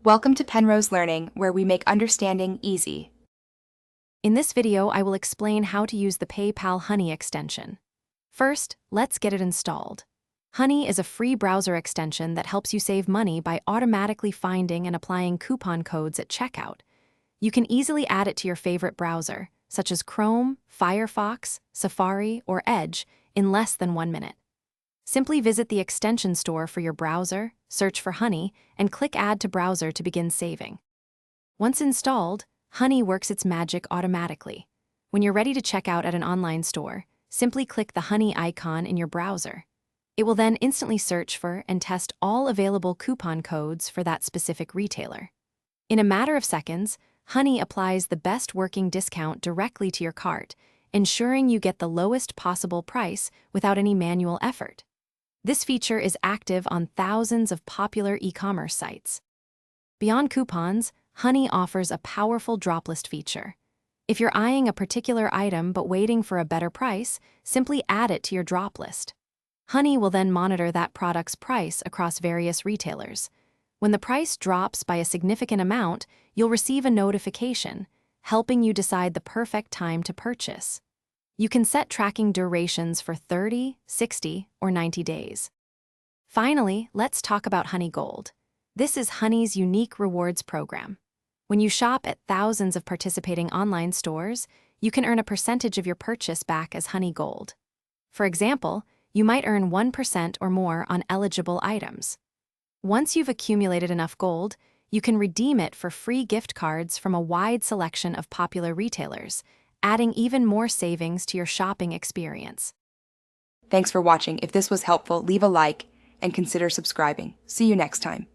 Welcome to Penrose Learning, where we make understanding easy. In this video, I will explain how to use the PayPal Honey extension. First, let's get it installed. Honey is a free browser extension that helps you save money by automatically finding and applying coupon codes at checkout. You can easily add it to your favorite browser, such as Chrome, Firefox, Safari, or Edge, in less than 1 minute. Simply visit the extension store for your browser, search for Honey, and click Add to Browser to begin saving. Once installed, Honey works its magic automatically. When you're ready to check out at an online store, simply click the Honey icon in your browser. It will then instantly search for and test all available coupon codes for that specific retailer. In a matter of seconds, Honey applies the best working discount directly to your cart, ensuring you get the lowest possible price without any manual effort. This feature is active on thousands of popular e-commerce sites. Beyond coupons, Honey offers a powerful drop list feature. If you're eyeing a particular item but waiting for a better price, simply add it to your drop list. Honey will then monitor that product's price across various retailers. When the price drops by a significant amount, you'll receive a notification, helping you decide the perfect time to purchase. You can set tracking durations for 30, 60, or 90 days. Finally, let's talk about Honey Gold. This is Honey's unique rewards program. When you shop at thousands of participating online stores, you can earn a percentage of your purchase back as Honey Gold. For example, you might earn 1% or more on eligible items. Once you've accumulated enough gold, you can redeem it for free gift cards from a wide selection of popular retailers, adding even more savings to your shopping experience. Thanks for watching. If this was helpful, leave a like and consider subscribing. See you next time.